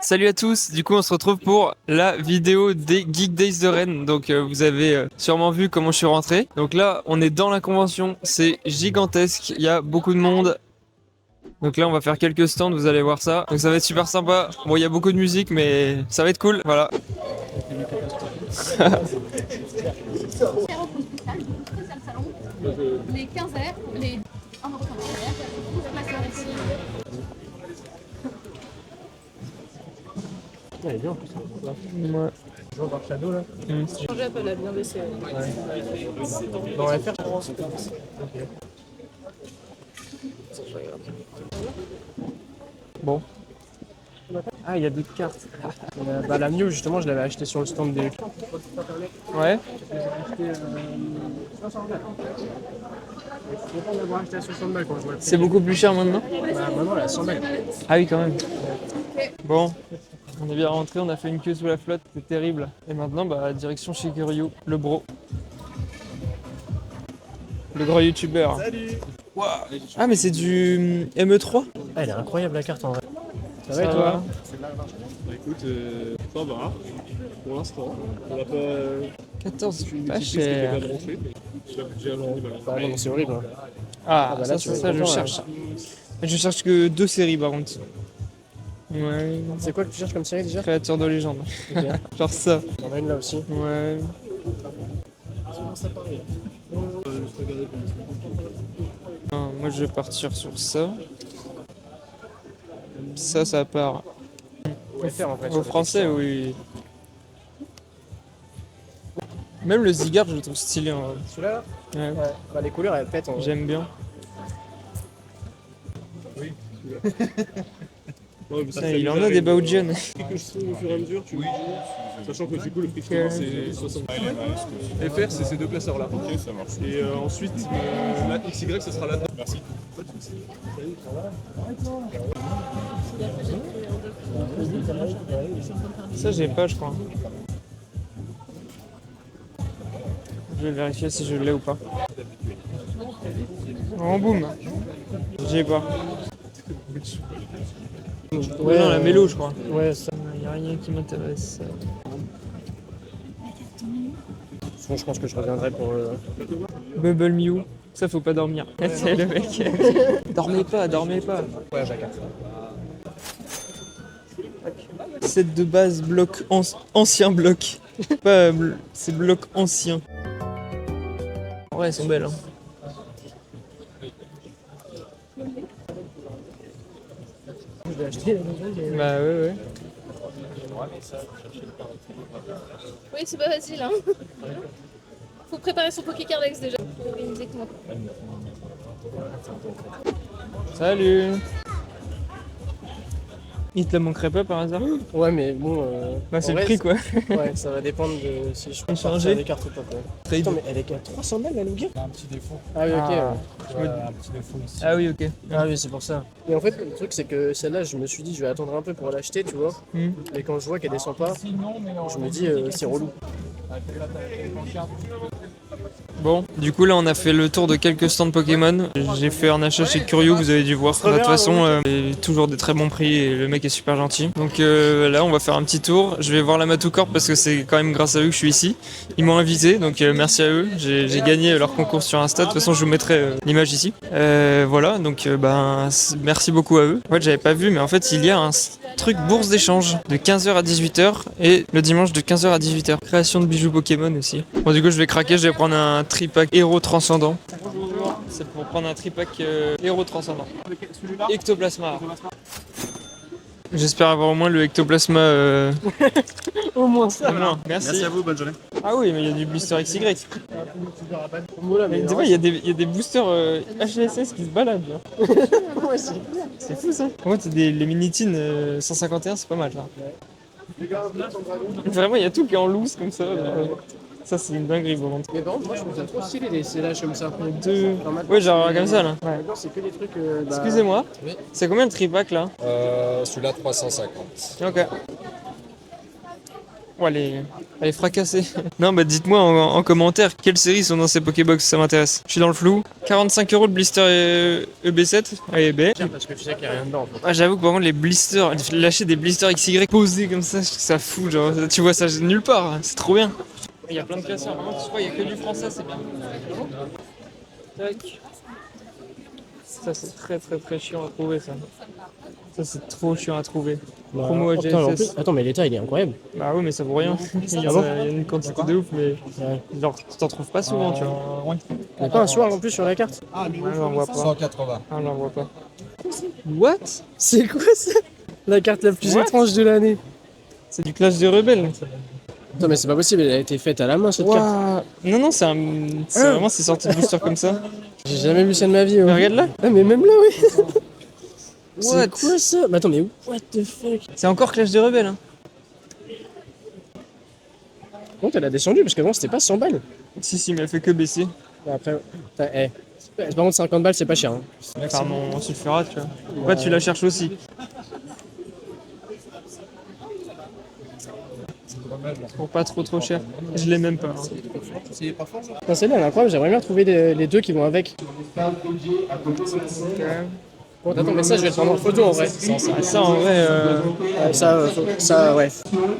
Salut à tous, du coup on se retrouve pour la vidéo des Geek Days de Rennes. Donc vous avez sûrement vu comment je suis rentré. Donc là on est dans la convention, c'est gigantesque, il y a beaucoup de monde. Donc là on va faire quelques stands, vous allez voir ça. Donc ça va être super sympa. Bon il y a beaucoup de musique mais ça va être cool, voilà. Les 15 heures, les 1 euro ici. Elle est bien en plus. Ouais. Je vois voir Shadow là. Changer un peu, elle a bien baissé. Dans FR, je pense. Bon. Ah il y a d'autres cartes. Bah, la Mew, justement, je l'avais acheté sur le stand des. Ouais. J'ai acheté 500 balles. Je suis content d'avoir acheté à 60 balles quand je vois le prix. C'est beaucoup plus cher maintenant? Bah, maintenant, elle est à 100 balles. Ah oui quand même. Bon. On est bien rentré, on a fait une queue sous la flotte, c'était terrible. Et maintenant, bah, direction chez Kuryu, le bro. Le gros youtubeur. Salut. Wow. Ah, mais c'est du ME3? Ah, elle est incroyable la carte en vrai. Ça Ça va et toi? va. Bah écoute, ça va, pour l'instant. On n'a pas 14, une pas petite liste qui n'est cher. pas branchée. Je l'ai déjà vendu, voilà. Bah, non, c'est horrible. Hein. Ah, bah là, ça, tu c'est vas ça, être je content, cherche. Je cherche que 2 séries par contre. Ouais. C'est quoi que tu cherches comme série déjà? Créateur de légende. Ok. Genre ça. On en a une là aussi. Ouais. Non, moi je vais partir sur ça. Ça part. FR en fait. Au français, oui. Même le Zygarde, je le trouve stylé en vrai. Celui-là? Ouais. Ouais. Bah, les couleurs elles pètent en vrai. J'aime bien. Ouais, mais ça, Putain, ça il nous en a arrive, des Baujan. que je trouve au fur et à mesure, tu sachant que du coup le prix de commun c'est 60. FR c'est ces deux classeurs là. Ok, ça marche. Et ensuite la XY ça sera là-dedans. Merci. Ça, j'ai pas, je crois. Je vais vérifier si je l'ai ou pas. En boum. J'ai pas. Ouais, non, la mélo, je crois. Ouais, ça. Y a rien qui m'intéresse. Sinon, je pense que je reviendrai pour. Bubble Mew. Ça, faut pas dormir. C'est le mec. Dormez pas, dormez pas. Ouais, j'ai la carte. Set de base, bloc ancien bloc. Pas c'est bloc ancien. Ouais, elles sont belles. Hein. Je l'ai acheté la nouvelle. Bah ouais, ouais. Oui, c'est pas facile, hein. Faut préparer son Pokécardex déjà. Faut organiser comment. Salut. Il te la manquerait pas par hasard? Ouais, mais bon. Bah c'est en le vrai, prix quoi. Ouais, ça va dépendre de si je peux Changer. sortir des cartes ou pas. Quoi. Trade. Attends, mais elle est qu'à 300 balles la Lugia? Un petit défaut. Ah oui, ok. Ah. ouais. Un petit défaut ici. Ah oui, ok. Ah oui, c'est pour ça. Et en fait, le truc, c'est que celle-là, je me suis dit, je vais attendre un peu pour l'acheter, tu vois. Hmm. Et quand je vois qu'elle descend pas, Sinon, mais je me dis, c'est relou. Bon, du coup là on a fait le tour de quelques stands Pokémon. J'ai fait un achat chez Curio, vous avez dû voir. De toute façon, toujours des très bons prix et le mec est super gentil. Donc là on va faire un petit tour. Je vais voir la Matucorp parce que c'est quand même grâce à eux que je suis ici. Ils m'ont invité, donc merci à eux. J'ai gagné leur concours sur Insta. De toute façon je vous mettrai l'image ici. Voilà, donc merci beaucoup à eux. En fait j'avais pas vu, mais en fait il y a un truc bourse d'échange de 15h à 18h et le dimanche de 15h à 18h. Création de bijoux Pokémon aussi. Bon du coup je vais craquer, je vais prendre un tripack héros transcendant. Bonjour. C'est pour prendre un tripack héros transcendant. Ectoplasma. J'espère avoir au moins le ectoplasma. Au moins ça. Au moins. Merci. à vous, bonne journée. Ah oui, mais il y a du booster XY. Voilà, Mais tu vois, il y a des boosters HLSS qui se baladent là. ouais, C'est fou ça. En fait, les Minitines 151, c'est pas mal là. Vraiment, il y a tout qui est en loose comme ça. Ça, c'est une dinguerie, vraiment. Mais par contre, moi, je trouve ça trop stylé les CLH comme ça. Deux. Ouais, genre comme ça là. Ouais. Maintenant, c'est que des trucs. Excusez-moi. Oui. C'est combien le tripack là? Celui-là 350. Ok. Oh, elle est fracassée. Non, bah dites-moi en commentaire quelles séries sont dans ces Pokébox, ça m'intéresse. Je suis dans le flou. 45 € de blister EB7 AEB. Parce que tu sais qu'il n'y a rien dedans. En fait. Ah, j'avoue que par contre, les blisters, lâcher des blisters XY posés comme ça, je trouve ça fou. Genre, tu vois ça nulle part, hein. C'est trop bien. Il y a plein de classeurs. Par contre, je crois qu'il n'y a que du français, c'est bien. Tac. Ça, c'est très très très chiant à trouver, ça. Ça, c'est trop chiant à trouver. Promo Attends, en AGSS. plus- attends, mais l'état il est incroyable. Bah oui, mais ça vaut rien. Il y Ah bon a une quantité de ouf, mais genre, tu t'en trouves pas souvent, tu vois. Il n'y a pas un soir en plus sur la carte. Ah, j'en vois pas. 180. Ah, j'en vois pas. What? C'est quoi ça? La carte la plus What étrange de l'année. C'est du Clash des Rebelles. Non mais c'est pas possible, elle a été faite à la main cette carte. Waouh. Non, non, c'est vraiment, c'est sorti de booster comme ça. J'ai jamais vu ça de ma vie. Mais Ouais. regarde là. Ah mais même là oui. C'est What? quoi ça? Mais attends mais what the fuck? C'est encore Clash des Rebelles. Hein. Bon elle a descendu parce qu'avant c'était pas 100 balles. Si, mais elle fait que baisser. Après, par contre 50 balles c'est pas cher. Hein. Enfin, mon sulfurate, tu vois. Ouais, tu la cherches aussi. Pour pas trop cher. Je l'ai même pas. Hein. Non, celle-là elle est incroyable, j'aimerais bien trouver les deux qui vont avec. Bon attends mais ça je vais le prendre en photo en vrai. Ça, en vrai, Ça ouais.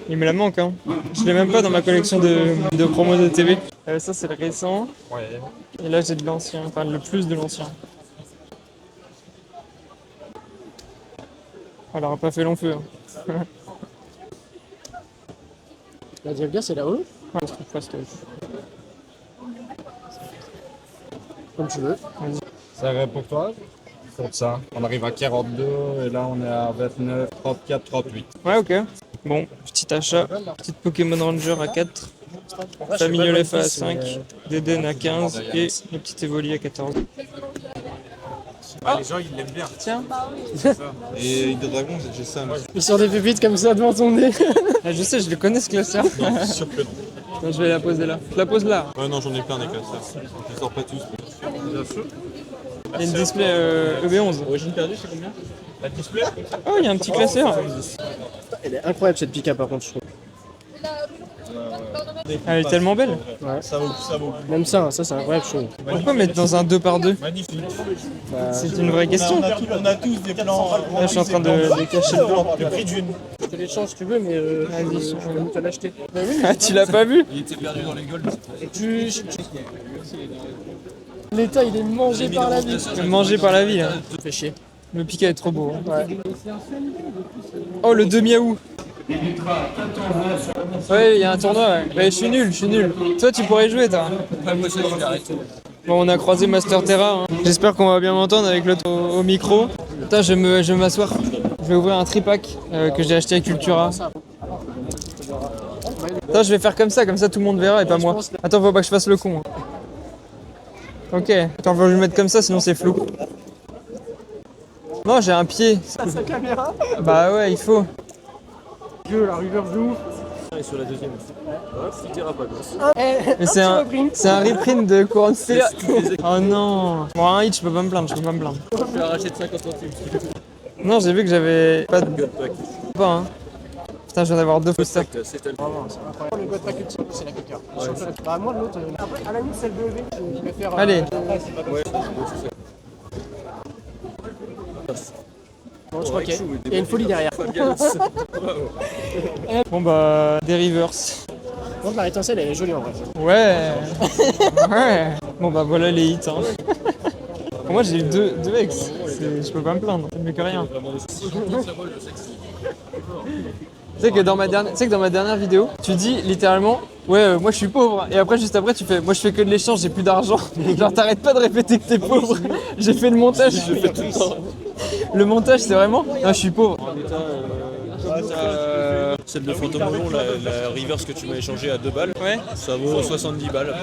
il me la manque. Hein. Je l'ai même pas dans ma collection de promos de TV. Ça, c'est le récent. Ouais. Et là, j'ai de l'ancien. Enfin, le plus de l'ancien. Elle aura pas fait long feu. Hein. La Dialga c'est là-haut. Ouais, je trouve pas ce Comme tu veux. Ça irait pour toi? Pour ça. On arrive à 42 et là on est à 29, 34, 38. Ouais, ok. Bon, petit achat. Petite Pokémon Ranger à 4. Famignol FA à 5. Deden à 15. Et le petit Evoli à 14. Les gens ils l'aiment bien. Tiens. Et Hydro-Dragon, j'ai ça. Moi, Il sort des pépites comme ça devant ton nez. Ah, je sais, je le connais ce classeur. je suis sûr que non. Non, je vais la poser là. Je la pose là. Ouais, non, j'en ai plein des classeurs. Je les sors pas tous. Bien sûr. Il y a une display EB11. Origine perdue, c'est combien? La display? Oh, il y a un petit classeur. Elle est incroyable cette Pika par contre je trouve. Elle est tellement belle. Ouais. Ça vaut. Même ça c'est incroyable je trouve. Pourquoi mettre dans un 2x2? Magnifique. C'est une vraie question. On a tous des plans. Là, je suis en train de cacher le blanc. Le prix d'une. Je te l'échange si tu veux mais Vas-y. je vais te l'acheter. Bah oui, Ah, tu l'as pas vu? Il était perdu dans les golds. L'état il est mangé par la vie. Mangé par la vie. Hein. Ça fait chier. Le Pika est trop beau. Hein. Oh, le 2 Miaou. Ouais, il y a un tournoi. Ouais. Mais je suis nul. Toi, tu pourrais y jouer, toi. Bon, on a croisé Master Terra. Hein. J'espère qu'on va bien m'entendre avec l'autre au micro. Attends, je vais m'asseoir. Je vais ouvrir un tripack que j'ai acheté à Cultura. Attends, je vais faire comme ça tout le monde verra et pas moi. Attends, faut pas que je fasse le con. Hein. Ok, attends, faut que je le mette comme ça, sinon c'est flou. Non, j'ai un pied. Sa caméra. Bah ouais, il faut. La river joue. Et sur la deuxième. Ouais, tu diras pas quoi. Mais c'est un reprint de Courant Stellar. Oh non. Bon, un hit, je peux pas me plaindre, Je vais arracher de 50 centimes. Non, j'ai vu que j'avais pas de pas, hein. Putain, je viens d'avoir 2 posters. C'est tellement. Le God Pack ultime, c'est la Pika. Bah moi l'autre. Après à la limite celle de EV, je préfère. Allez. Ouais, Bon, je crois qu'il y a une folie derrière. Bon bah, des Rivers. Bon, la étincelle elle est jolie en vrai. Ouais. Ouais. Bon bah voilà les hits. Hein. Pour moi j'ai eu deux ex. Je peux pas me plaindre, c'est mieux que rien. Tu sais que dans ma dernière vidéo, tu dis littéralement ouais moi je suis pauvre et après juste après tu fais moi je fais que de l'échange, j'ai plus d'argent. Genre t'arrêtes pas de répéter que t'es pauvre. J'ai fait le montage, je fais tout le temps. Le montage c'est vraiment non je suis pauvre. Celle de Fantomolon, la reverse que tu m'as échangée à 2 balles, Ouais. ça vaut 70 balles.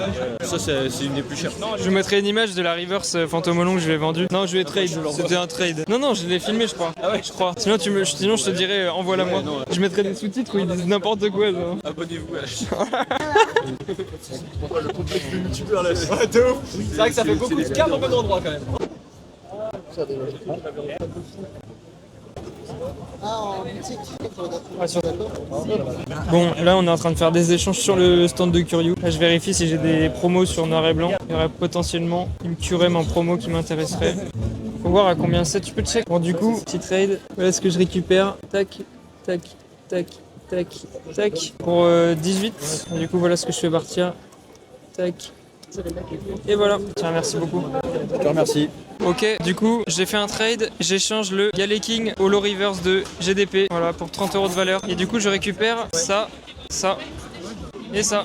Ça, c'est une des plus chères. Je vous mettrai une image de la reverse Fantomolon que je l'ai vendue. Non, je l'ai trade, c'était un trade. Non, je l'ai filmé, je crois. Ah ouais, je crois. Sinon, sinon je te dirais, envoie-la moi. Je mettrai des sous-titres où ils disent n'importe quoi. Genre. Abonnez-vous à la chaîne. Le complexe de youtubeur là, c'est de ouf. C'est vrai que ça fait beaucoup de cartes au même endroit quand même. Bon, là on est en train de faire des échanges sur le stand de Curio. Là je vérifie si j'ai des promos sur noir et blanc. Il y aurait potentiellement une Curem en promo qui m'intéresserait. Faut voir à combien c'est, tu peux check. Bon du coup, petit trade, voilà ce que je récupère. Tac, tac, tac, tac, tac. Pour 18, du coup voilà ce que je fais partir. Tac. Et voilà, tiens merci beaucoup. Je te remercie. Ok, du coup j'ai fait un trade, j'échange le Galley King Holo Reverse de GDP, voilà pour 30 € de valeur. Et du coup je récupère ça, ça et ça.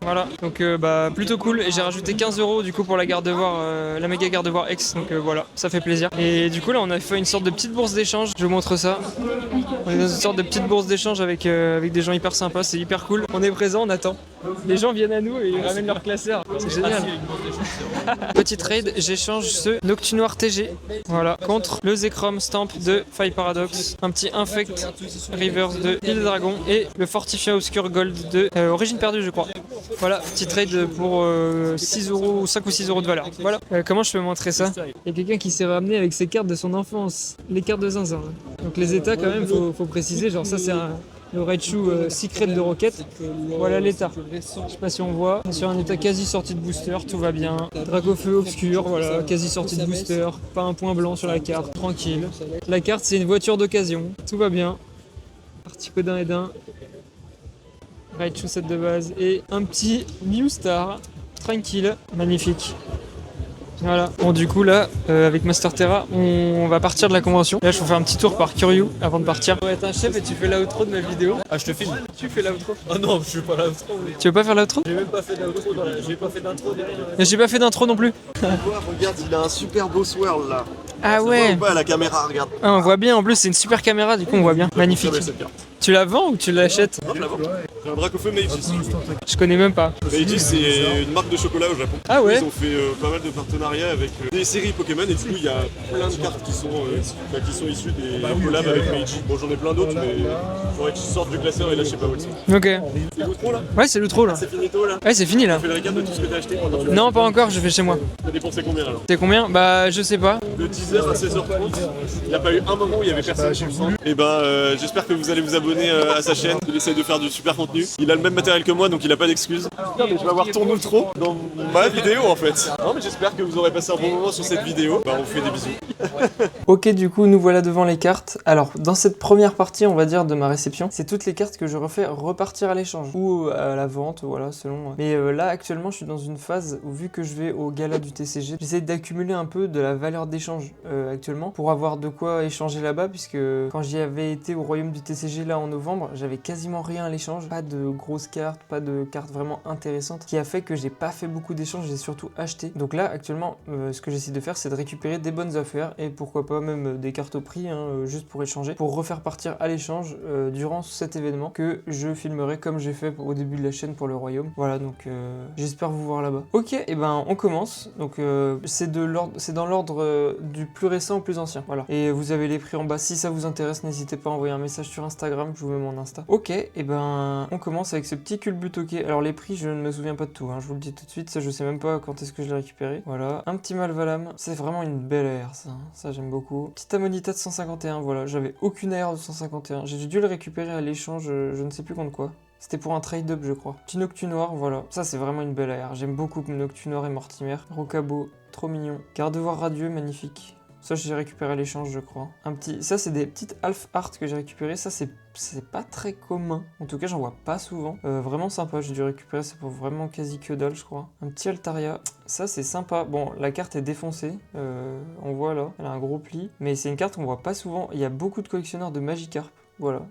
Voilà, donc bah plutôt cool. Et j'ai rajouté 15 € du coup pour la garde-voir, la méga garde-voir X, donc voilà, ça fait plaisir. Et du coup là on a fait une sorte de petite bourse d'échange, je vous montre ça. On est dans une sorte de petite bourse d'échange avec des gens hyper sympas, c'est hyper cool. On est présent, on attend. Les gens viennent à nous et ils ramènent leur classeur, c'est génial. Petit trade, j'échange ce Noctunoir TG, voilà, contre le Zekrom Stamp de Fire Paradox, un petit Infect Reverse de Île Dragon et le Fortifia Obscure Gold de Origine Perdue je crois. Voilà, petit trade pour 6 €, 5 ou 6 € de valeur. Voilà. Comment je peux montrer ça? Il y a quelqu'un qui s'est ramené avec ses cartes de son enfance, les cartes de Zinzin. Donc les états quand même, faut préciser, genre ça c'est le Raichu Secret de Rocket. Voilà l'état. Je sais pas si on voit. Sur un état quasi sorti de booster, tout va bien. Dragofeu obscur, voilà, quasi sorti de booster. Pas un point blanc sur la carte, tranquille. La carte c'est une voiture d'occasion, tout va bien. Articodin et d'un. Raichu set de base et un petit Mew Star, tranquille, magnifique. Voilà. Bon du coup là, avec Master Terra, on va partir de la convention. Là je vais faire un petit tour par Curyu avant de partir. Tu vas être un chef et tu fais l'outro de ma vidéo. Ah, je te filme. Tu fais l'outro. Ah non, je fais pas l'outro. Tu veux pas faire l'outro? J'ai même pas fait d'outro. J'ai pas fait d'intro. J'ai pas fait d'intro non plus. Regarde, il a un super beau swirl là. Ah Ça ouais. voit ou pas à la caméra, regarde. Ah, on voit bien, en plus c'est une super caméra, du coup on voit bien. Magnifique. Très belle, cette carte. Tu la vends ou tu l'achètes? Non, je la vends. J'ai un Dracofeu Meiji. Je connais même pas. Meiji, c'est une marque de chocolat au Japon. Ah ouais. Ils ont fait pas mal de partenariats avec des séries Pokémon et du coup il y a plein de cartes qui sont issues des collabs avec Meiji. Bon, j'en ai plein d'autres, mais faudrait que je sorte du classeur et là je sais pas où elles sont. Ok. C'est l'outro là? Ouais, c'est l'outro là. C'est finito là? Ouais, c'est fini là. Tu fais le récap de tout ce que t'as acheté pendant que tu Non, pas encore, je fais chez moi. T'as dépensé combien alors? C'est combien? Bah, je sais pas. De 10h à 16h30, il n'y a pas eu un moment où il y avait personne sur le stand. Et j'espère que vous allez vous abonner à sa chaîne. Il essaie de faire du super contenu. Il a le même matériel que moi donc il a pas d'excuses. Non mais je vais avoir ton outro dans ma vidéo en fait. Non mais j'espère que vous aurez passé un bon moment sur cette vidéo. Bah on vous fait des bisous. Ok, du coup nous voilà devant les cartes. Alors dans cette première partie on va dire de ma réception, c'est toutes les cartes que je refais repartir à l'échange ou à la vente, voilà selon. Mais là actuellement je suis dans une phase où vu que je vais au gala du TCG, j'essaie d'accumuler un peu de la valeur d'échange actuellement pour avoir de quoi échanger là-bas, puisque quand j'y avais été au royaume du TCG là en novembre, j'avais quasiment rien à l'échange, pas de grosses cartes, pas de cartes vraiment intéressantes, qui a fait que j'ai pas fait beaucoup d'échanges, j'ai surtout acheté. Donc là actuellement ce que j'essaie de faire c'est de récupérer des bonnes affaires et pourquoi pas même des cartes au prix juste pour échanger, pour refaire partir à l'échange durant cet événement que je filmerai comme j'ai fait au début de la chaîne pour le royaume. Voilà, donc j'espère vous voir là-bas. Ok, et ben on commence. Donc c'est dans l'ordre du plus récent au plus ancien. Voilà. Et vous avez les prix en bas. Si ça vous intéresse, n'hésitez pas à envoyer un message sur Instagram, je vous mets mon Insta. Ok, et ben on commence avec ce petit culbutoqué. Alors les prix, je ne me souviens pas de tout, je vous le dis tout de suite, ça je sais même pas quand est-ce que je l'ai récupéré. Voilà, un petit Malvalam, c'est vraiment une belle AR ça j'aime beaucoup. Petite Amonita de 151, voilà, j'avais aucune AR de 151. J'ai dû le récupérer à l'échange, je ne sais plus contre quoi. C'était pour un trade-up je crois. Petit Noctunoir, voilà. Ça c'est vraiment une belle AR. J'aime beaucoup Noctunoir et Mortimer. Rocabo, trop mignon. Gardevoir radieux, magnifique. Ça j'ai récupéré à l'échange je crois. Ça c'est des petites Half Art que j'ai récupéré. Ça c'est pas très commun. En tout cas j'en vois pas souvent. Vraiment sympa, j'ai dû récupérer ça pour vraiment quasi que dalle je crois. Un petit Altaria. Ça c'est sympa. Bon la carte est défoncée. On voit là. Elle a un gros pli. Mais c'est une carte qu'on voit pas souvent. Il y a beaucoup de collectionneurs de Magikarp. Voilà,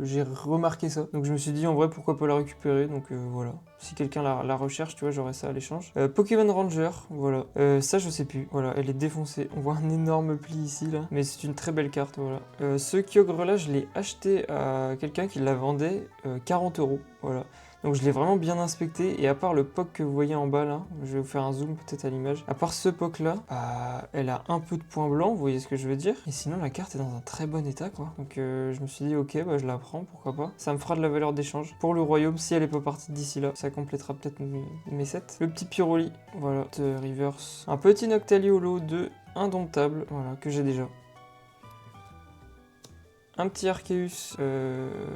j'ai remarqué ça. Donc je me suis dit en vrai pourquoi pas la récupérer. Donc voilà, si quelqu'un la recherche, tu vois, j'aurai ça à l'échange. Pokémon Ranger, voilà. Ça je sais plus, voilà, elle est défoncée. On voit un énorme pli ici là. Mais c'est une très belle carte, voilà. Ce Kyogre là, je l'ai acheté à quelqu'un qui la vendait 40 €. Voilà. Donc je l'ai vraiment bien inspecté, et à part le POC que vous voyez en bas là, je vais vous faire un zoom peut-être à l'image, à part ce POC là, elle a un peu de points blancs, vous voyez ce que je veux dire, et sinon la carte est dans un très bon état quoi. Donc je me suis dit ok, bah je la prends, pourquoi pas, ça me fera de la valeur d'échange pour le royaume si elle est pas partie d'ici là, ça complétera peut-être mes sets. Le petit Pyroli, voilà, de Reverse, un petit Noctali Holo de Indomptable, voilà, que j'ai déjà. un petit Arceus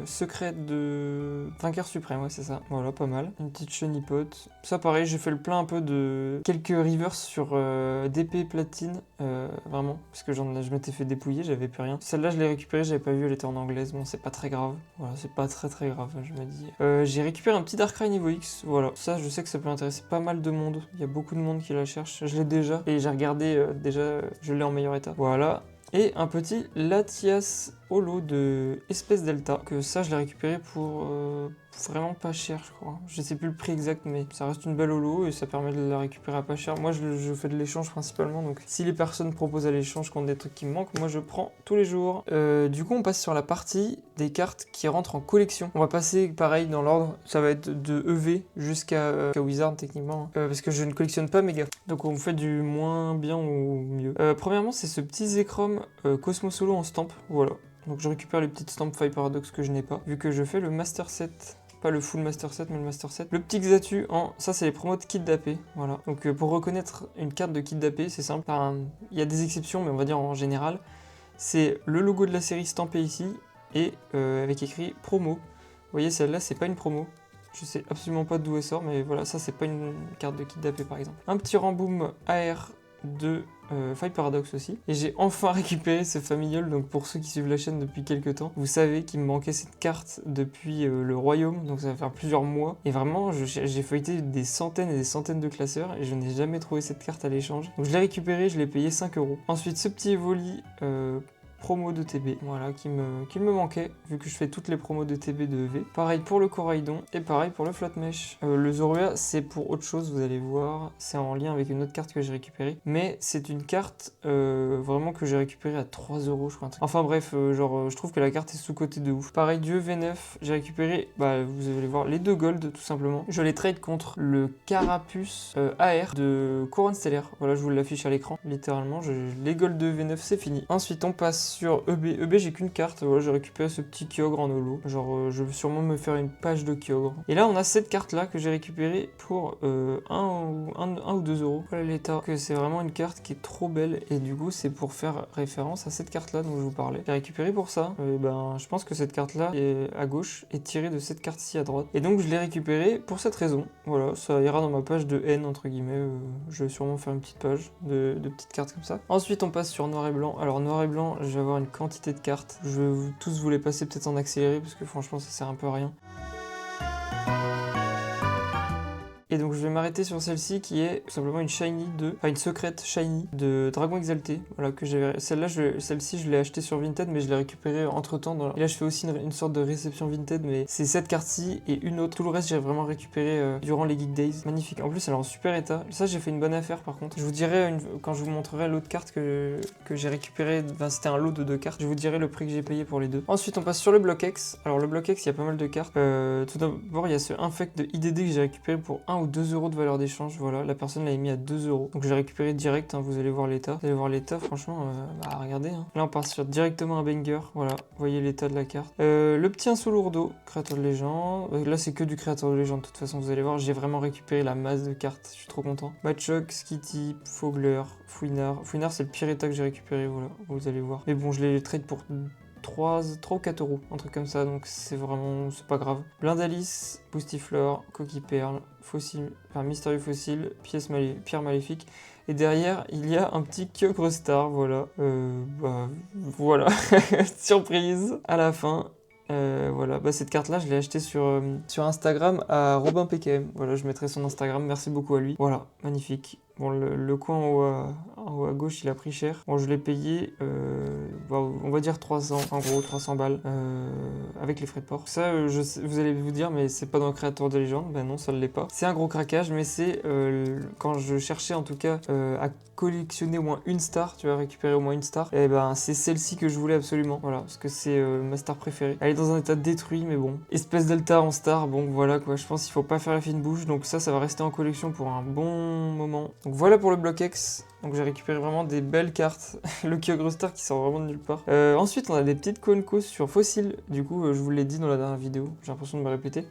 secret de vainqueur suprême, ouais c'est ça. Voilà, pas mal. Une petite Chenipote. Ça pareil, j'ai fait le plein un peu de quelques reverse sur DP platine, vraiment, parce que je m'étais fait dépouiller, j'avais plus rien. Celle-là je l'ai récupérée, j'avais pas vu, elle était en anglaise, bon c'est pas très grave. Voilà, c'est pas très grave, je me dis. J'ai récupéré un petit Darkrai niveau X, voilà. Ça je sais que ça peut intéresser pas mal de monde, il y a beaucoup de monde qui la cherche. Je l'ai déjà, et j'ai regardé, déjà, je l'ai en meilleur état. Voilà. Et un petit Latias Holo de Espèce Delta, que ça je l'ai récupéré pour vraiment pas cher je crois. Je sais plus le prix exact mais ça reste une belle holo et ça permet de la récupérer à pas cher. Moi je fais de l'échange principalement, donc si les personnes proposent à l'échange contre des trucs qui me manquent, moi je prends tous les jours. Du coup on passe sur la partie des cartes qui rentrent en collection. On va passer pareil dans l'ordre, ça va être de EV jusqu'à Wizard techniquement, parce que je ne collectionne pas méga. Donc on fait du moins bien au mieux. Premièrement c'est ce petit Zekrom Cosmos Holo en stamp, voilà. Donc je récupère les petites stamps Fire Paradox que je n'ai pas, vu que je fais le Master Set. Pas le full Master Set, mais le Master Set. Le petit Xatu en... Ça, c'est les promos de Kit d'AP. Voilà. Donc pour reconnaître une carte de Kit d'AP, c'est simple. Il y a des exceptions, mais on va dire en général. C'est le logo de la série stampé ici, et avec écrit promo. Vous voyez, celle-là, c'est pas une promo. Je sais absolument pas d'où elle sort, mais voilà, ça, c'est pas une carte de Kit d'AP, par exemple. Un petit Ramboom AR de Fire Paradox aussi. Et j'ai enfin récupéré ce familial, donc pour ceux qui suivent la chaîne depuis quelques temps, vous savez qu'il me manquait cette carte depuis le royaume, donc ça va faire plusieurs mois. Et vraiment, j'ai feuilleté des centaines et des centaines de classeurs et je n'ai jamais trouvé cette carte à l'échange. Donc je l'ai récupéré, je l'ai payé 5 €. Ensuite, ce petit Evoli promo de TB, voilà, qui me manquait, vu que je fais toutes les promos de TB de EV. Pareil pour le Coraidon, et pareil pour le Floatmesh. Le Zorua, c'est pour autre chose, vous allez voir, c'est en lien avec une autre carte que j'ai récupérée, mais c'est une carte vraiment que j'ai récupérée à 3 €, je crois. Enfin bref, genre, je trouve que la carte est sous-cotée de ouf. Pareil, du EV9, j'ai récupéré, bah, vous allez voir, les 2 gold, tout simplement. Je les trade contre le Carapuce AR de Couronne Stellaire. Voilà, je vous l'affiche à l'écran, littéralement. Les gold de EV9, c'est fini. Ensuite, on passe sur EB. EB, j'ai qu'une carte. Voilà, j'ai récupéré ce petit Kyogre en holo. Genre, je vais sûrement me faire une page de Kyogre. Et là, on a cette carte-là que j'ai récupérée pour 1 ou 2 €. Voilà l'état. Que c'est vraiment une carte qui est trop belle. Et du coup, c'est pour faire référence à cette carte-là dont je vous parlais. J'ai récupéré pour ça. Ben, je pense que cette carte-là est à gauche est tirée de cette carte-ci à droite. Et donc, je l'ai récupérée pour cette raison. Voilà, ça ira dans ma page de haine, entre guillemets. Je vais sûrement faire une petite page de petites cartes comme ça. Ensuite, on passe sur noir et blanc. Alors, noir et blanc, je vais avoir une quantité de cartes. Je vais tous vous les passer peut-être en accéléré parce que franchement ça sert un peu à rien. Et donc je vais m'arrêter sur celle-ci qui est tout simplement une shiny enfin une secrète shiny de Dragon Exalté. Voilà, que j'avais. Celle-ci je l'ai achetée sur Vinted, mais je l'ai récupérée entre temps. Et là je fais aussi une sorte de réception Vinted, mais c'est cette carte-ci et une autre. Tout le reste j'ai vraiment récupéré durant les Geek Days. Magnifique. En plus elle est en super état. Ça j'ai fait une bonne affaire par contre. Je vous dirai quand je vous montrerai l'autre carte que j'ai récupéré. Enfin c'était un lot de 2 cartes. Je vous dirai le prix que j'ai payé pour les deux. Ensuite on passe sur le bloc X. Alors le bloc X il y a pas mal de cartes. Tout d'abord il y a ce Infect de IDD que j'ai récupéré pour 1 ou 2 € de valeur d'échange. Voilà, la personne l'avait mis à 2 €. Donc j'ai récupéré direct, hein, vous allez voir l'état. Vous allez voir l'état, franchement, bah regardez. Hein. Là on part sur directement un banger. Voilà, vous voyez l'état de la carte. Le petit Insolourdo, créateur de légende. Là c'est que du créateur de légende. De toute façon, vous allez voir, j'ai vraiment récupéré la masse de cartes. Je suis trop content. Machoke, Skitty, Fogler, Fouinard. Fouinard c'est le pire état que j'ai récupéré, voilà, vous allez voir. Mais bon, je les trade pour 3 ou 4 €, un truc comme ça, donc c'est pas grave. Blindalis, Boostifleur, Coquille Perle, Fossile, enfin Mystérieux Fossile, Pierre Maléfique. Et derrière, il y a un petit Kyogre Star, voilà. Voilà, surprise à la fin. Voilà, bah cette carte là je l'ai achetée sur Instagram à Robin PKM. Voilà, je mettrai son Instagram, merci beaucoup à lui. Voilà, magnifique. Bon, le coin en haut à gauche il a pris cher. Bon, je l'ai payé on va dire 300, en gros 300 balles avec les frais de port. Ça vous allez vous dire mais c'est pas dans le créateur de légende. Ben non, ça ne l'est pas. C'est un gros craquage, mais c'est quand je cherchais en tout cas à collectionner au moins une star, tu vas récupérer au moins une star, et ben c'est celle-ci que je voulais absolument. Voilà, parce que c'est ma star préférée. Elle est dans un état détruit, mais bon. Espèce Delta en star, bon voilà quoi, je pense qu'il faut pas faire la fine bouche, donc ça va rester en collection pour un bon moment. Donc voilà pour le bloc X. Donc j'ai récupéré vraiment des belles cartes. Le Kyogre qui sort vraiment de nulle part. Ensuite, on a des petites Quoncos sur Fossil. Du coup, je vous l'ai dit dans la dernière vidéo. J'ai l'impression de me répéter.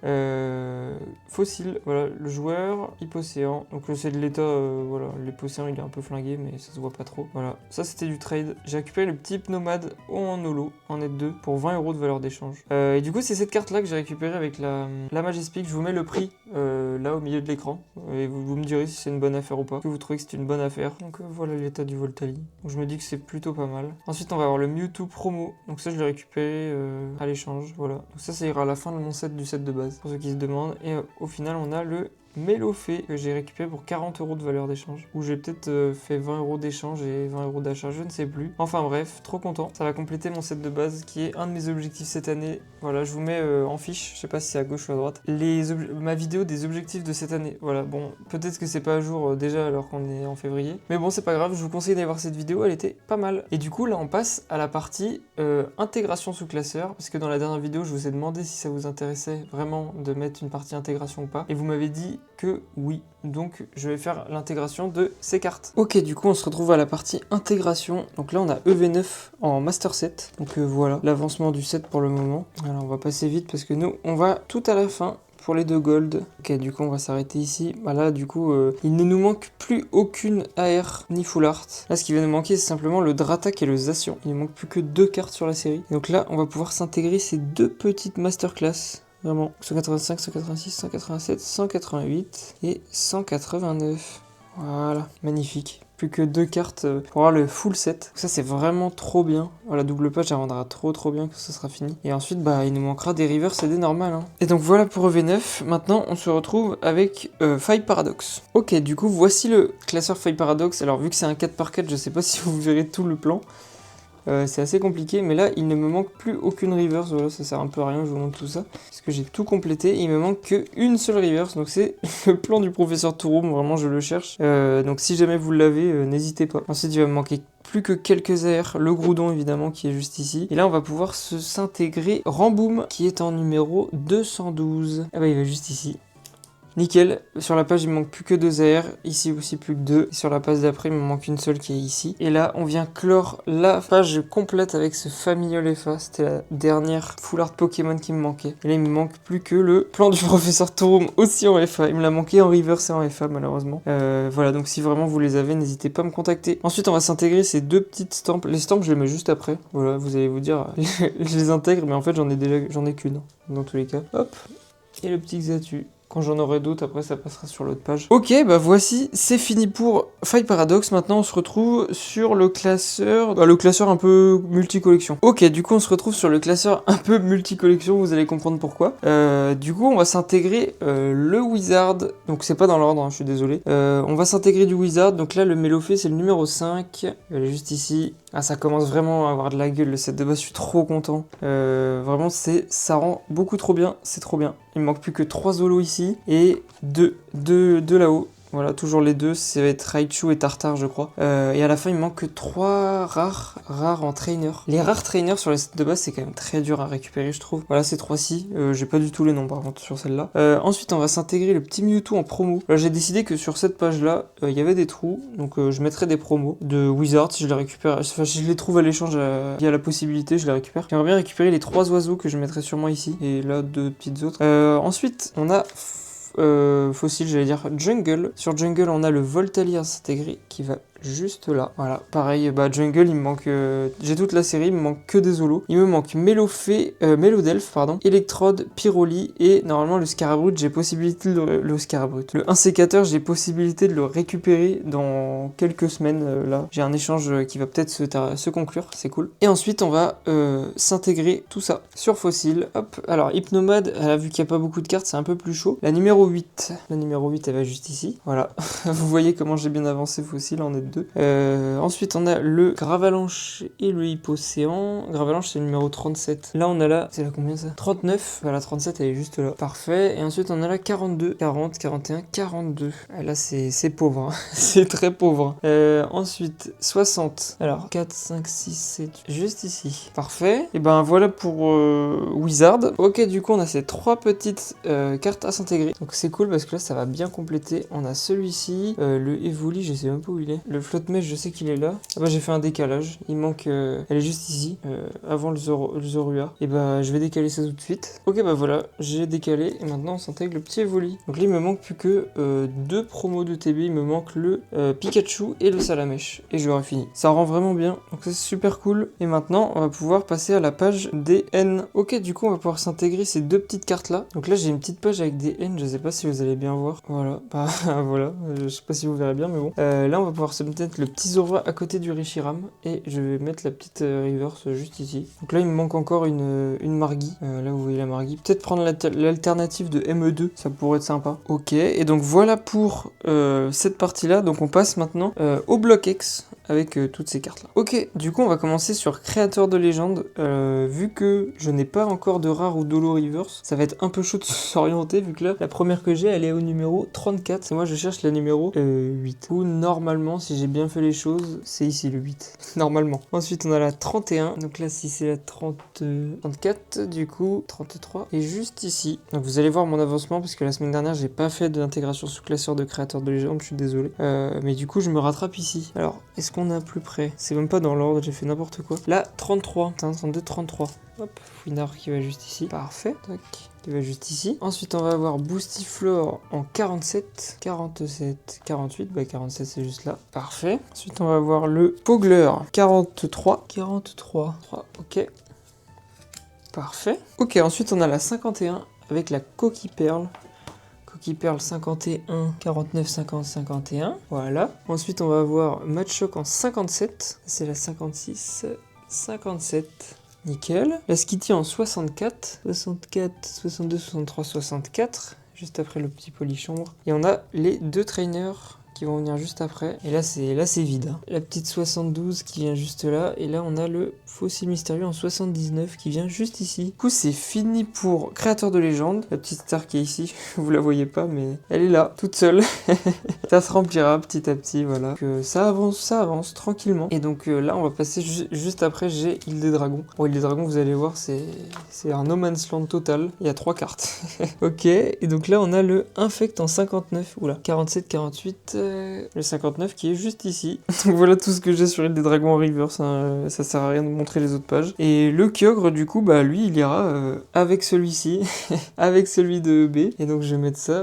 Fossil, voilà, le joueur, Hippocéan. Donc c'est de l'état, voilà, l'Hippocéan il est un peu flingué, mais ça se voit pas trop. Voilà, ça c'était du trade. J'ai récupéré le petit Hypnomade en holo, en net 2, pour 20 € de valeur d'échange. Et du coup, c'est cette carte là que j'ai récupérée avec la Majestic. Je vous mets le prix là au milieu de l'écran. Et vous me direz si c'est une bonne affaire ou pas. Si vous trouvez que c'est une bonne affaire. Donc voilà l'état du Voltali. Donc je me dis que c'est plutôt pas mal. Ensuite, on va avoir le Mewtwo promo. Donc ça, je l'ai récupéré à l'échange. Voilà. Donc ça ira à la fin de mon set du set de base. Pour ceux qui se demandent. Et au final, on a le Mélofée que j'ai récupéré pour 40 € de valeur d'échange. Ou j'ai peut-être fait 20 € d'échange et 20 € d'achat, je ne sais plus. Enfin bref, trop content. Ça va compléter mon set de base qui est un de mes objectifs cette année. Voilà, je vous mets en fiche, je sais pas si c'est à gauche ou à droite, ma vidéo des objectifs de cette année. Voilà, bon, peut-être que c'est pas à jour déjà alors qu'on est en février. Mais bon, c'est pas grave, je vous conseille d'aller voir cette vidéo, elle était pas mal. Et du coup, là, on passe à la partie intégration sous classeur. Parce que dans la dernière vidéo, je vous ai demandé si ça vous intéressait vraiment de mettre une partie intégration ou pas. Et vous m'avez dit que oui, donc je vais faire l'intégration de ces cartes. Ok, du coup on se retrouve à la partie intégration. Donc là on a EV9 en master set, donc voilà l'avancement du set pour le moment. Alors on va passer vite parce que nous on va tout à la fin pour les 2 gold. Ok, du coup on va s'arrêter ici. Voilà, du coup il ne nous manque plus aucune AR ni full art. Là ce qui va nous manquer c'est simplement le Dratak et le Zacian. Il ne manque plus que 2 cartes sur la série. Et donc là on va pouvoir s'intégrer ces 2 petites masterclass. Vraiment, 185, 186, 187, 188 et 189. Voilà, magnifique. Plus que 2 cartes pour avoir le full set. Ça c'est vraiment trop bien. Voilà, double page, ça rendra trop bien que ça sera fini. Et ensuite, bah, il nous manquera des rivers et des normales. Hein. Et donc voilà pour EV9. Maintenant, on se retrouve avec Faille Paradox. Ok, du coup, voici le classeur Faille Paradox. Alors, vu que c'est un 4x4, je sais pas si vous verrez tout le plan. C'est assez compliqué, mais là il ne me manque plus aucune reverse, voilà, ça sert un peu à rien, je vous montre tout ça, parce que j'ai tout complété, il me manque qu'une seule reverse, donc c'est le plan du professeur Touroum, vraiment je le cherche, donc si jamais vous l'avez, n'hésitez pas. Ensuite il va me manquer plus que quelques airs, le Groudon évidemment qui est juste ici, et là on va pouvoir s'intégrer Ramboom, qui est en numéro 212, ah bah il va juste ici. Nickel, sur la page il me manque plus que 2 AR, ici aussi plus que 2, et sur la page d'après il me manque une seule qui est ici. Et là on vient clore la page complète avec ce Familiol FA, c'était la dernière full art Pokémon qui me manquait. Et là il me manque plus que le plan du professeur Touroum aussi en FA, il me l'a manqué en reverse et en FA malheureusement. Voilà, donc si vraiment vous les avez, n'hésitez pas à me contacter. Ensuite on va s'intégrer ces 2 petites stamps, les stamps je les mets juste après, voilà, vous allez vous dire, je les intègre, mais en fait j'en ai qu'une, dans tous les cas. Hop, et le petit Xatu. Quand j'en aurai d'autres, après ça passera sur l'autre page. Ok, bah voici, c'est fini pour Faille Paradox. Maintenant on se retrouve sur le classeur, le classeur un peu multi-collection. Ok, du coup on se retrouve sur le classeur un peu multi-collection, vous allez comprendre pourquoi. Du coup on va s'intégrer le Wizard, donc c'est pas dans l'ordre, hein, je suis désolé. On va s'intégrer du Wizard, donc là le Mélofée c'est le numéro 5, elle est juste ici. Ah, ça commence vraiment à avoir de la gueule le set de base, je suis trop content. Vraiment ça rend beaucoup trop bien, c'est trop bien. Il me manque plus que 3 Zolos ici et 2 là-haut. Voilà, toujours les 2, ça va être Raichu et Tartare je crois. Et à la fin il me manque que 3 rares en trainer. Les rares trainers sur les sets de base c'est quand même très dur à récupérer je trouve. Voilà ces 3-ci, j'ai pas du tout les noms par contre sur celle-là. Ensuite on va s'intégrer le petit Mewtwo en promo. Là j'ai décidé que sur cette page là, il y avait des trous, donc je mettrai des promos de Wizard si je les récupère. Enfin si je les trouve à l'échange, il y a la possibilité, je les récupère. J'aimerais bien récupérer les 3 oiseaux que je mettrai sûrement ici, et là 2 petites autres. Ensuite on a... Fossil, j'allais dire Jungle. Sur Jungle, on a le Voltali à s'intégrer qui va juste là. Voilà, pareil, bah Jungle, il me manque... j'ai toute la série, il me manque que des Zolos. Il me manque Mélodelph, pardon, Electrode, Pyroli, et normalement le Scarabrut, j'ai possibilité de le Scarabrut. Le 1 sécateur, j'ai possibilité de le récupérer dans quelques semaines, là. J'ai un échange qui va peut-être se conclure, c'est cool. Et ensuite, on va s'intégrer tout ça sur Fossil. Hop, alors Hypnomade, vu qu'il n'y a pas beaucoup de cartes, c'est un peu plus chaud. La numéro 8, elle va juste ici. Voilà, vous voyez comment j'ai bien avancé Fossil, en est 2. Ensuite on a le Gravalanche et le Hippocéan. Gravalanche c'est le numéro 37. Là on a là, c'est là combien ça? 39. Voilà, 37 elle est juste là. Parfait. Et ensuite on a là 42, 40, 41, 42. Et là c'est pauvre, hein. C'est très pauvre. Ensuite 60. Alors 4, 5, 6, 7, juste ici. Parfait. Et ben voilà pour Wizard. Ok, du coup on a ces 3 petites cartes à s'intégrer. Donc c'est cool parce que là ça va bien compléter. On a celui-ci, le Evoli, je sais même pas où il est. Le flotte mèche, je sais qu'il est là. Ah bah j'ai fait un décalage, il manque, elle est juste ici, avant le Zorua. Et bah je vais décaler ça tout de suite. Ok bah voilà, j'ai décalé et maintenant on s'intègre le petit Evoli. Donc là il me manque plus que 2 promos de TB, il me manque le Pikachu et le Salamèche. Et j'aurai fini. Ça rend vraiment bien, donc ça c'est super cool. Et maintenant on va pouvoir passer à la page des N. Ok, du coup on va pouvoir s'intégrer ces 2 petites cartes là. Donc là j'ai une petite page avec des N, je sais pas si vous allez bien voir. Voilà, bah voilà, je sais pas si vous verrez bien mais bon. Là on va pouvoir se mettre le petit Zorua à côté du Reshiram et je vais mettre la petite reverse juste ici. Donc là il me manque encore une Margui, là vous voyez la Margui. Peut-être prendre l'alternative de ME2, ça pourrait être sympa. Ok, et donc voilà pour cette partie là. Donc on passe maintenant au bloc X avec toutes ces cartes là. Ok, du coup on va commencer sur créateur de légende. Vu que je n'ai pas encore de rare ou d'holo reverse, ça va être un peu chaud de s'orienter vu que là la première que j'ai elle est au numéro 34 et moi je cherche la numéro 8. Ou normalement si j'ai bien fait les choses c'est ici le 8. Normalement. Ensuite on a la 31, donc là si c'est la 34 du coup 33 et juste ici. Donc vous allez voir mon avancement parce que la semaine dernière j'ai pas fait d'intégration sous classeur de créateur de légende, je suis désolé. Mais du coup je me rattrape ici. Alors est-ce qu'on est plus près? C'est même pas dans l'ordre, j'ai fait n'importe quoi. Là 33, 32, 33. Hop, Fouinard qui va juste ici. Parfait. Tac. Qui va juste ici. Ensuite, on va avoir Boostiflore en 47, 47, 48. Bah, 47, c'est juste là. Parfait. Ensuite, on va avoir le Pogler 43, 43. 3, ok. Parfait. Ok, ensuite, on a la 51 avec la Coquille Perle. Coquille Perle 51, 49, 50, 51. Voilà. Ensuite, on va avoir Matchok en 57. C'est la 56, 57. Nickel. La Skitty en 64, 64, 62, 63, 64, juste après le petit polychambre. Et on a les 2 trainers qui vont venir juste après. Et là c'est vide. Hein. La petite 72 qui vient juste là. Et là on a le fossile mystérieux en 79 qui vient juste ici. Du coup c'est fini pour créateur de légende. La petite star qui est ici, vous la voyez pas mais elle est là, toute seule. Ça se remplira petit à petit, voilà. Donc, ça avance tranquillement. Et donc là on va passer juste après, j'ai Île des Dragons. Bon, Île des Dragons vous allez voir c'est un no man's land total. Il y a 3 cartes. Ok, et donc là on a le Infect en 59. Oula, 47, 48... le 59 qui est juste ici. Donc voilà tout ce que j'ai sur Île des Dragons en reverse, hein. Ça sert à rien de montrer les autres pages. Et le Kyogre du coup bah lui il ira avec celui-ci, avec celui de B. Et donc je vais mettre ça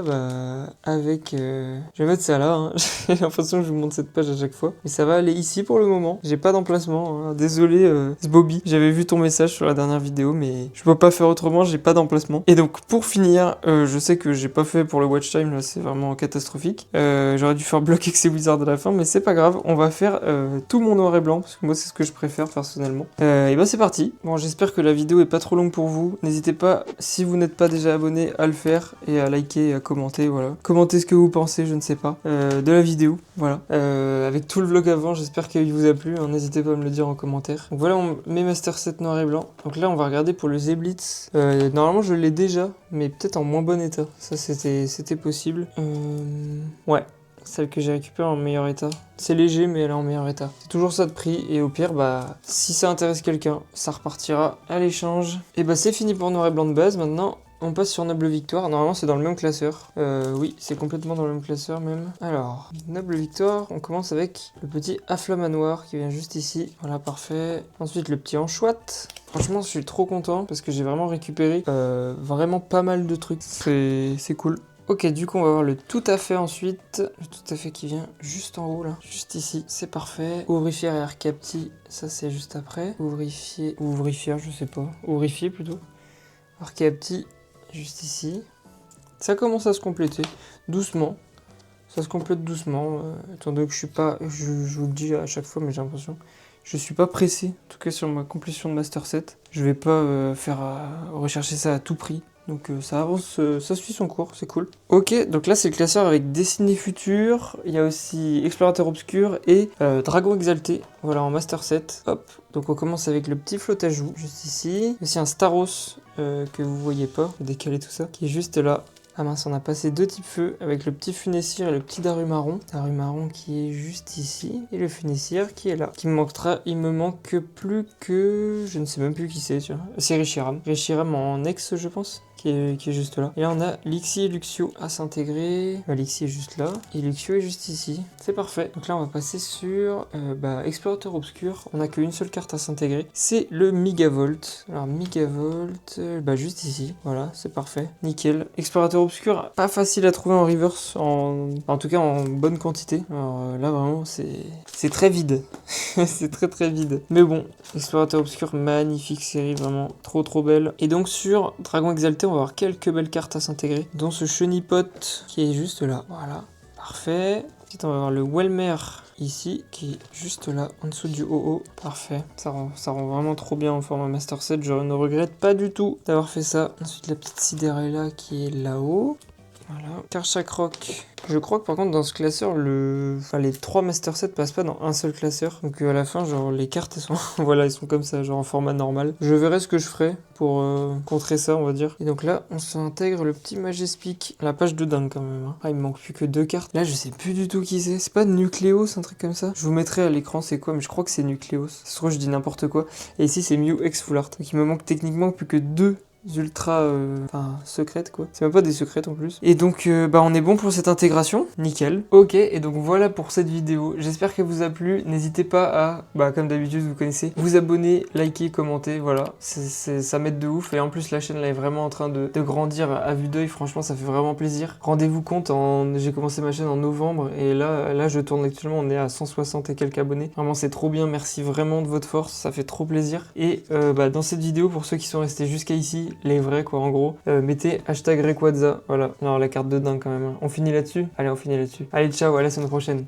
avec... Je vais mettre ça là, hein. J'ai l'impression que je vous montre cette page à chaque fois. Mais ça va aller ici pour le moment. J'ai pas d'emplacement, hein. Désolé Bobby, j'avais vu ton message sur la dernière vidéo mais je peux pas faire autrement, j'ai pas d'emplacement. Et donc pour finir, je sais que j'ai pas fait pour le watch time, là c'est vraiment catastrophique. J'aurais dû faire bloc X et Wizard à la fin, mais c'est pas grave, on va faire tout mon noir et blanc, parce que moi c'est ce que je préfère personnellement. Et bah c'est parti. Bon, j'espère que la vidéo est pas trop longue pour vous. N'hésitez pas, si vous n'êtes pas déjà abonné, à le faire, et à liker et à commenter, voilà. Commentez ce que vous pensez, je ne sais pas, de la vidéo, voilà. Avec tout le vlog avant, j'espère qu'il vous a plu, hein. N'hésitez pas à me le dire en commentaire. Donc voilà, mes Master 7 noir et blanc. Donc là, on va regarder pour le Zeblitz. Normalement, je l'ai déjà, mais peut-être en moins bon état. Ça, c'était possible. Ouais. Celle que j'ai récupérée en meilleur état. C'est léger mais elle est en meilleur état. C'est toujours ça de prix et au pire bah si ça intéresse quelqu'un, ça repartira à l'échange. Et bah c'est fini pour noir et blanc de base. Maintenant on passe sur Noble Victoire. Normalement c'est dans le même classeur. Oui c'est complètement dans le même classeur même. Alors Noble Victoire, on commence avec le petit Afflamanoir qui vient juste ici. Voilà parfait. Ensuite le petit Anchouat. Franchement je suis trop content parce que j'ai vraiment récupéré vraiment pas mal de trucs. C'est cool. Ok, du coup, on va voir le tout à fait ensuite. Le tout à fait qui vient juste en haut, là. Juste ici. C'est parfait. Ouvrifière et Arcapti, ça c'est juste après. Ouvrifier ou ouvrifière, je sais pas. Ouvrifier plutôt. Arcapti, juste ici. Ça commence à se compléter. Doucement. Ça se complète doucement. Étant donné que je suis pas... Je vous le dis à chaque fois, mais j'ai l'impression... Je suis pas pressé, en tout cas sur ma complétion de Master 7. Je vais pas rechercher ça à tout prix. Donc ça avance, ça suit son cours, c'est cool. Ok, donc là c'est le classeur avec Destiné Futur, il y a aussi Explorateur Obscur et Dragon Exalté, voilà en Master 7. Hop, donc on commence avec le petit Flotajou, juste ici. Aussi un Staros que vous voyez pas, décalé tout ça, qui est juste là. Ah mince, on a passé 2 types feu avec le petit Funessir et le petit Darumaron. Darumaron qui est juste ici et le Funessir qui est là. Qui me manquera, il me manque plus que... Je ne sais même plus qui c'est, tu vois. C'est Reshiram. Reshiram en ex, je pense, qui est juste là. Et là, on a Lixie et Luxio à s'intégrer. Lixie est juste là et Luxio est juste ici. C'est parfait. Donc là, on va passer sur Explorateur Obscur. On n'a qu'une seule carte à s'intégrer. C'est le Migavolt. Alors, Migavolt, juste ici. Voilà, c'est parfait. Nickel. Explorateur Obscur, pas facile à trouver en reverse, en tout cas en bonne quantité. Alors là, vraiment, c'est très vide. C'est très vide. Mais bon, Explorateur Obscur, magnifique série, vraiment trop belle. Et donc sur Dragon Exalté, on va avoir quelques belles cartes à s'intégrer, dont ce Chenipot qui est juste là. Voilà, parfait. Ensuite, on va avoir le Welmer ici, qui est juste là, en dessous du OO. Parfait. Ça rend vraiment trop bien en format Master Set. Je ne regrette pas du tout d'avoir fait ça. Ensuite, la petite Cinderella qui est là-haut. Voilà. Karchakroc. Je crois que par contre dans ce classeur, les 3 Master Sets passent pas dans un seul classeur. Donc à la fin, genre les cartes elles sont voilà, elles sont comme ça, genre en format normal. Je verrai ce que je ferai pour contrer ça, on va dire. Et donc là, on s'intègre le petit Majespeak. La page de dingue quand même. Hein. Ah, il me manque plus que 2 cartes. Là, je sais plus du tout qui c'est. C'est pas Nucleos, un truc comme ça. Je vous mettrai à l'écran c'est quoi, mais je crois que c'est Nucleos. Ça se trouve, je dis n'importe quoi. Et ici, c'est Mew X Full Art. Donc il me manque techniquement plus que 2 ultra secrètes quoi. C'est même pas des secrètes en plus. Et donc on est bon pour cette intégration. Nickel. Ok, et donc voilà pour cette vidéo. J'espère qu'elle vous a plu. N'hésitez pas à, comme d'habitude vous connaissez, vous abonner, liker, commenter. Voilà, ça m'aide de ouf. Et en plus la chaîne là est vraiment en train de grandir à vue d'œil. Franchement ça fait vraiment plaisir. Rendez-vous compte, j'ai commencé ma chaîne en novembre. Et là je tourne actuellement, on est à 160 et quelques abonnés. Vraiment c'est trop bien. Merci vraiment de votre force. Ça fait trop plaisir. Et dans cette vidéo, pour ceux qui sont restés jusqu'à ici, les vrais quoi en gros, mettez hashtag Rayquaza, voilà, non la carte de dingue quand même, hein. On finit là-dessus, allez on finit là-dessus, allez ciao, à la semaine prochaine.